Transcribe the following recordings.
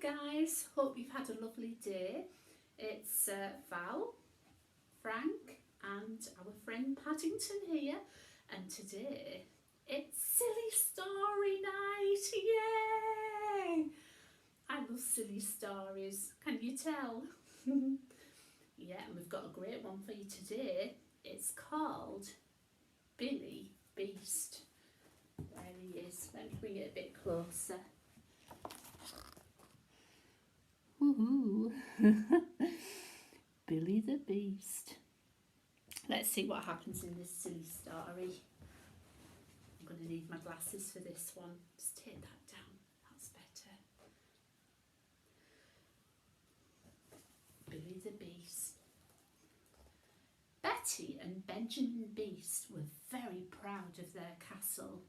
guys, hope you've had a lovely day. It's Val, Frank and our friend Paddington here, and today it's silly story night. Yay! I love silly stories, can you tell? Yeah, and we've got a great one for you today. It's called Billy Beast. There he is. Let me bring it a bit closer. Woohoo! Billy the Beast. Let's see what happens in this silly story. I'm going to need my glasses for this one. Just take that down. That's better. Billy the Beast. Betty and Benjamin Beast were very proud of their castle.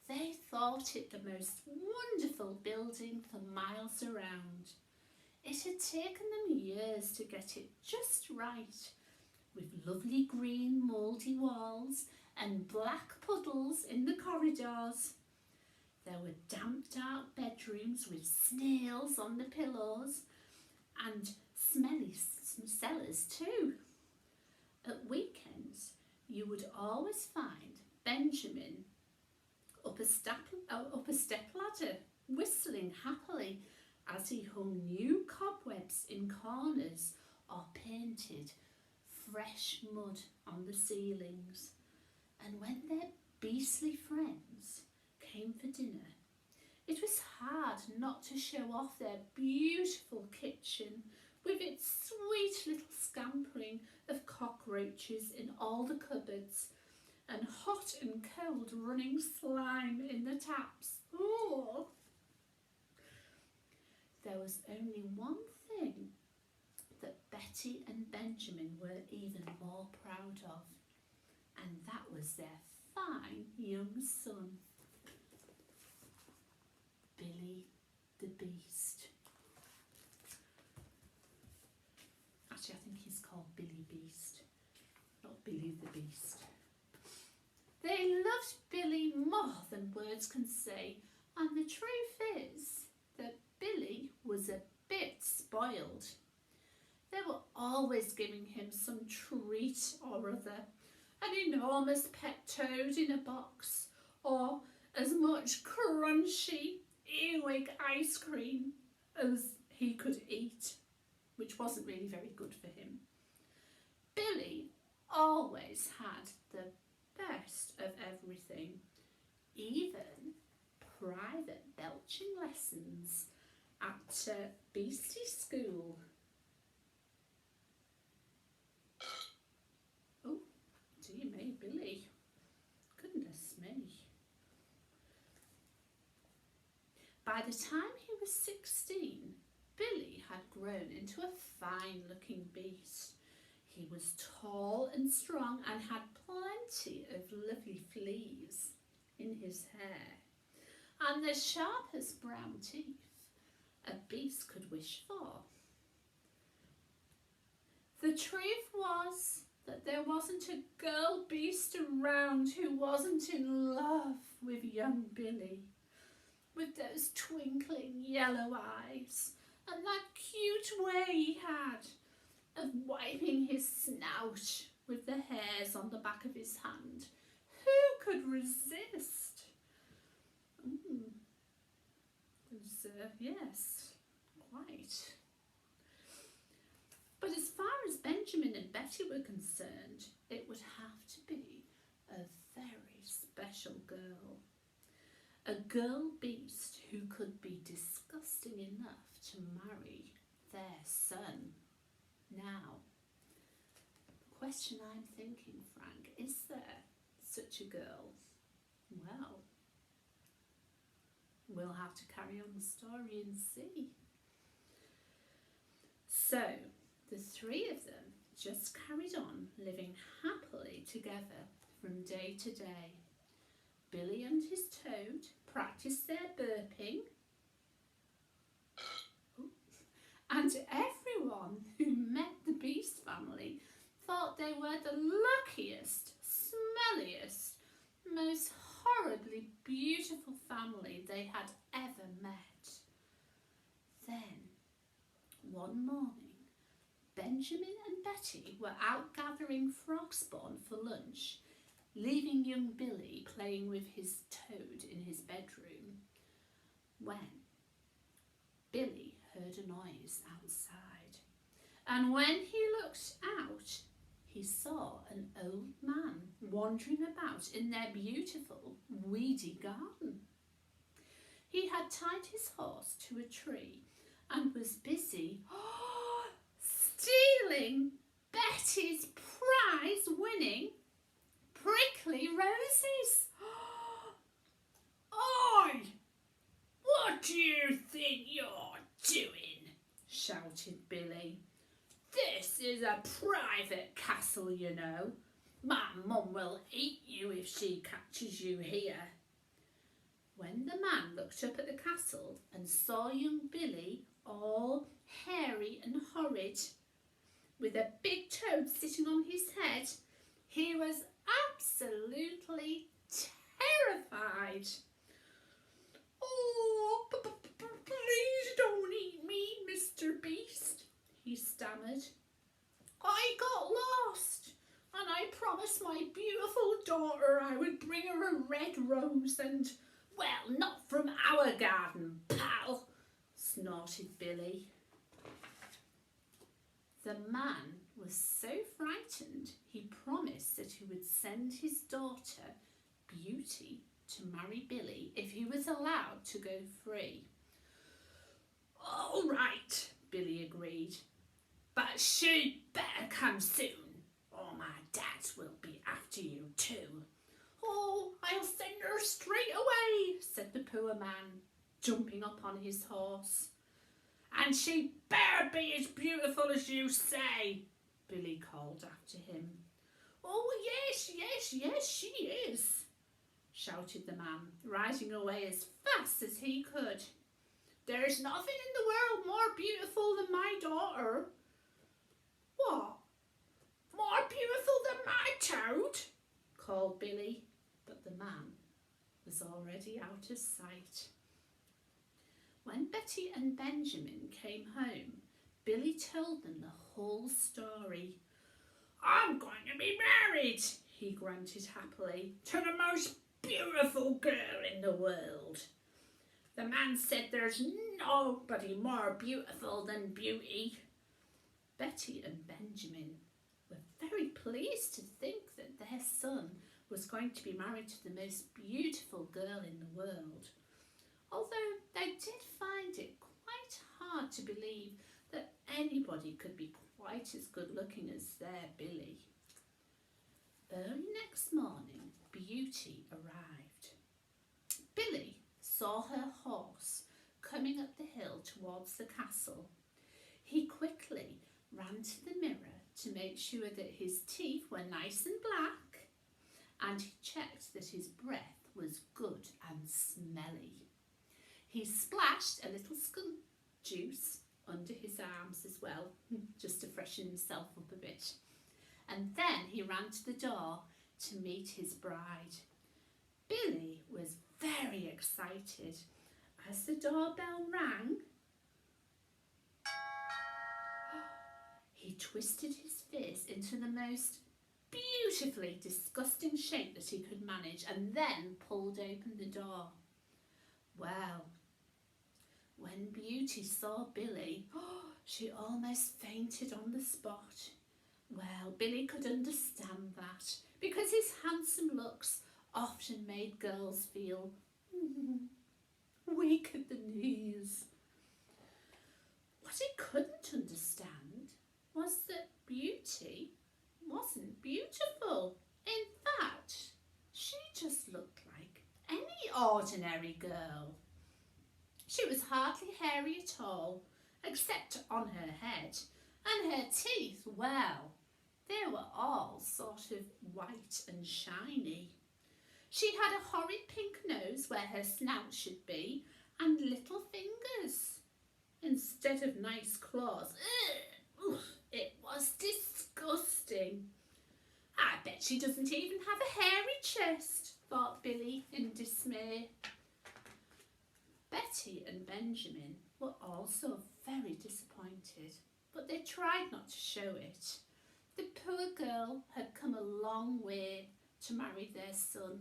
They thought it the most wonderful building for miles around. It had taken them years to get it just right, with lovely green mouldy walls and black puddles in the corridors. There were damp dark bedrooms with snails on the pillows and smelly cellars too. At weekends you would always find Benjamin up a step ladder, whistling happily as he hung new cobwebs in corners or painted fresh mud on the ceilings. And when their beastly friends came for dinner, it was hard not to show off their beautiful kitchen with its sweet little scampering of cockroaches in all the cupboards and hot and cold running slime in the taps. Oh! There was only one thing that Betty and Benjamin were even more proud of, and that was their fine young son, Billy the Beast. Actually, I think he's called Billy Beast, not Billy the Beast. They loved Billy more than words can say, and the truth is that Billy was a bit spoiled. They were always giving him some treat or other, an enormous pet toad in a box, or as much crunchy earwig ice cream as he could eat, which wasn't really very good for him. Billy always had the best of everything, even private belching lessons at Beastie School. Oh, dear me, Billy. Goodness me. By the time he was 16, Billy had grown into a fine-looking beast. He was tall and strong and had plenty of lovely fleas in his hair and the sharpest brown teeth a beast could wish for. The truth was that there wasn't a girl beast around who wasn't in love with young Billy, with those twinkling yellow eyes and that cute way he had of wiping his snout with the hairs on the back of his hand. Who could resist? Yes, quite. But as far as Benjamin and Betty were concerned, it would have to be a very special girl. A girl beast who could be disgusting enough to marry their son. Now, the question I'm thinking, Frank, is there such a girl? Well, we'll have to carry on the story and see. So, the three of them just carried on living happily together from day to day. Billy and his toad practiced their burping, and everyone who met the Beast family thought they were the luckiest, smelliest, most horribly beautiful family they had ever met. Benjamin and Betty were out gathering frog spawn for lunch, leaving young Billy playing with his toad in his bedroom, when Billy heard a noise outside. And when he looked out, he saw an old man wandering about in their beautiful, weedy garden. He had tied his horse to a tree and was busy stealing Betty's prize-winning prickly roses. "Oi! What do you think you're doing?" shouted Billy. "This is a private castle, you know. My mum will eat you if she catches you here." When the man looked up at the castle and saw young Billy all hairy and horrid, with a big toad sitting on his head, he was absolutely terrified. "Oh, please don't eat me, Mr. Beast," he stammered. "I got lost, and I promised my beautiful daughter I would bring her a red rose and, well, not from our garden, pal," snorted Billy. The man was so frightened he promised that he would send his daughter, Beauty, to marry Billy if he was allowed to go free. "All right," Billy agreed, "but she'd better come soon, or my dad will be after you too." "Oh, I'll send her straight away," said the poor man, jumping up on his horse. "And she better be as beautiful as you say," Billy called after him. "Oh, yes, she is," shouted the man, riding away as fast as he could. "There's nothing in the world more beautiful than my daughter." "What? More beautiful than my toad?" called Billy, but the man was already out of sight. When Betty and Benjamin came home, Billy told them the whole story. "I'm going to be married," he grunted happily, "to the most beautiful girl in the world. The man said there's nobody more beautiful than Beauty." Betty and Benjamin were very pleased to think that their son was going to be married to the most beautiful girl in the world, although they did find it quite hard to believe that anybody could be quite as good looking as their Billy. Early next morning, Beauty arrived. Billy saw her horse coming up the hill towards the castle. He quickly ran to the mirror to make sure that his teeth were nice and black, and he checked that his breath was good and smelly. He splashed a little skunk juice under his arms as well, just to freshen himself up a bit. And then he ran to the door to meet his bride. Billy was very excited. As the doorbell rang, he twisted his face into the most beautifully disgusting shape that he could manage and then pulled open the door. Well, when Beauty saw Billy, she almost fainted on the spot. Well, Billy could understand that, because his handsome looks often made girls feel weak at the knees. What he couldn't understand was that Beauty wasn't beautiful. In fact, she just looked like any ordinary girl. She was hardly hairy at all, except on her head, and her teeth, well, they were all sort of white and shiny. She had a horrid pink nose where her snout should be, and little fingers instead of nice claws. Ugh, it was disgusting. "I bet she doesn't even have a hairy chest," thought Billy in dismay. Betty and Benjamin were also very disappointed. but they tried not to show it. The poor girl had come a long way to marry their son,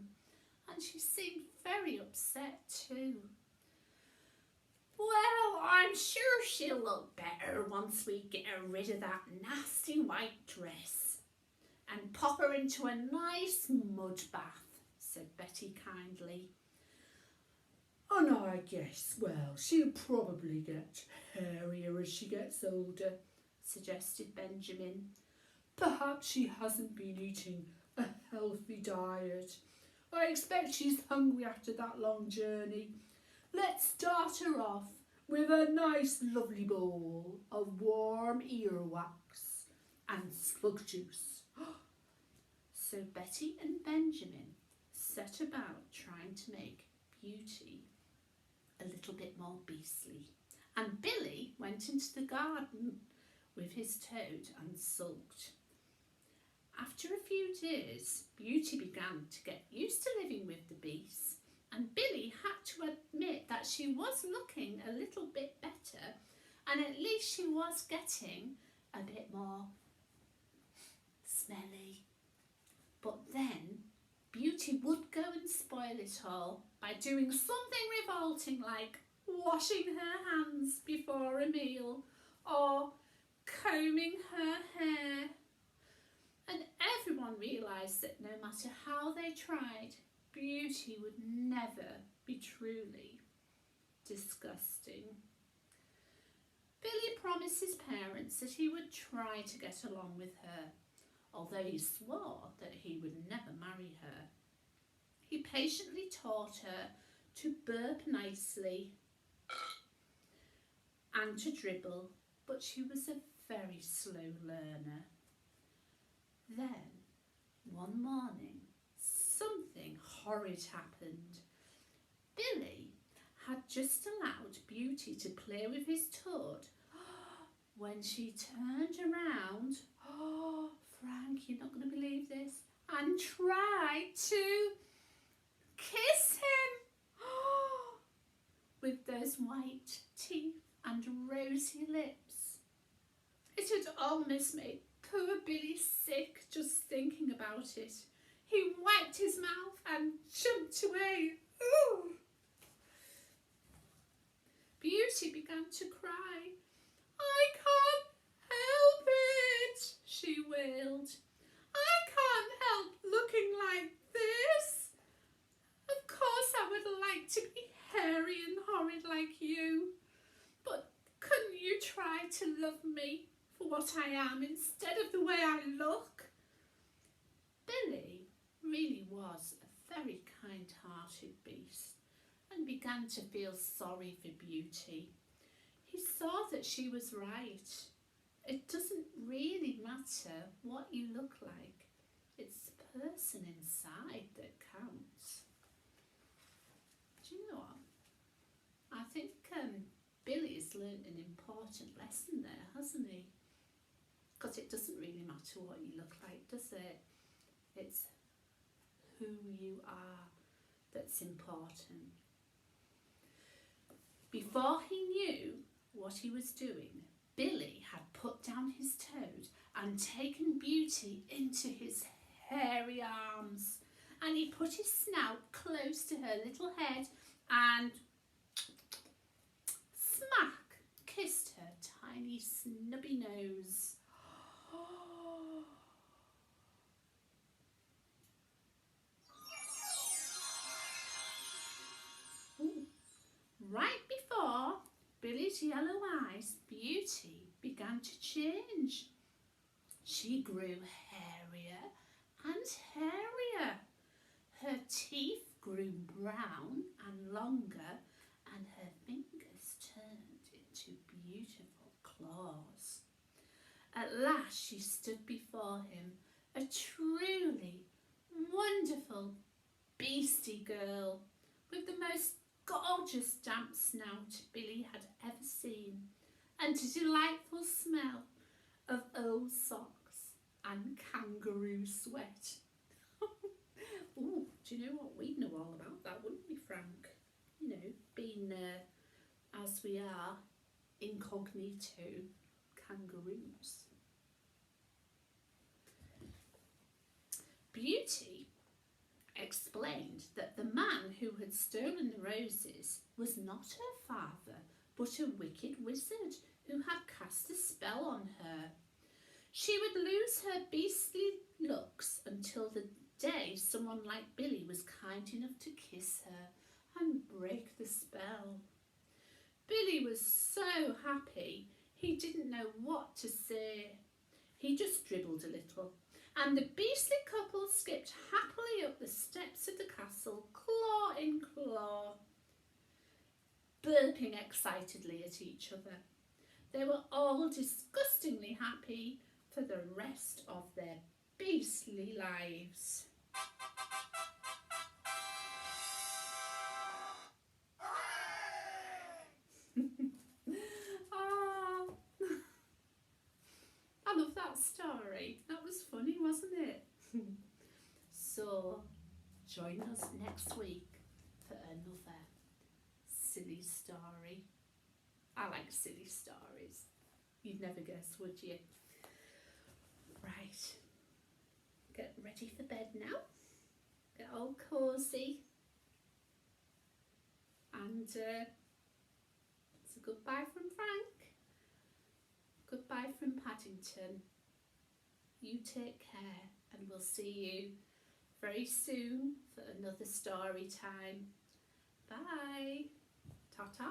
and she seemed very upset too. Well, I'm sure she'll look better once we get her rid of that nasty white dress and pop her into a nice mud bath, said Betty kindly. And I guess, well, she'll probably get hairier as she gets older, suggested Benjamin. Perhaps she hasn't been eating a healthy diet. I expect she's hungry after that long journey. Let's start her off with a nice lovely bowl of warm earwax and slug juice. So Betty and Benjamin set about trying to make Beauty a little bit more beastly, and Billy went into the garden with his toad and sulked. After a few days, Beauty began to get used to living with the beasts, and Billy had to admit that she was looking a little bit better, and at least she was getting a bit more smelly. But then Beauty would go and spoil it all by doing something revolting like washing her hands before a meal or combing her hair. And everyone realised that no matter how they tried, Beauty would never be truly disgusting. Billy promised his parents that he would try to get along with her, although he swore that he would never marry her. He patiently taught her to burp nicely and to dribble, but she was a very slow learner. Then, one morning, something horrid happened. Billy had just allowed Beauty to play with his toad when she turned around, Frank, you're not going to believe this, and tried to kiss him with those white teeth and rosy lips. It had almost made poor Billy sick just thinking about it. He wiped his mouth and jumped away. Ooh. Beauty began to cry. I can't help it, she wailed. I can't help looking like this. Of course I would like to be hairy and horrid like you, but couldn't you try to love me for what I am instead of the way I look? Billy really was a very kind-hearted beast and began to feel sorry for Beauty. He saw that she was right. It doesn't really matter what you look like. It's the person inside that counts. Do you know what? I think Billy's learned an important lesson there, hasn't he? Because it doesn't really matter what you look like, does it? It's who you are that's important. Before he knew what he was doing, Billy had put down his toad and taken Beauty into his hairy arms, and he put his snout close to her little head and smack kissed her tiny snubby nose. Ooh. Right before Billy's yellow eyes, Beauty began to change. She grew hairier and hairier. Her teeth grew brown and longer, and her fingers turned into beautiful claws. At last she stood before him, a truly wonderful beastie girl with the most gorgeous damp snout Billy had ever seen, and a delightful smell of old socks and kangaroo sweat. Ooh, do you know what? We'd know all about that, wouldn't we, Frank? You know, being as we are, incognito kangaroos. Beauty explained that the man who had stolen the roses was not her father, but a wicked wizard who had cast a spell on her. She would lose her beastly looks until the day someone like Billy was kind enough to kiss her and break the spell. Billy was so happy he didn't know what to say. He just dribbled a little, and the beastly couple skipped happily up the steps of the castle, claw in claw, burping excitedly at each other. They were all disgustingly happy for the rest of their beastly lives. Oh, I love that story. That was funny, wasn't it? So, join us next week for another silly story. I like silly stories. You'd never guess, would you? Right. Get ready for bed now. Get all cosy. And it's a goodbye from Frank. Goodbye from Paddington. You take care, and we'll see you very soon for another story time. Bye. Ta-ta.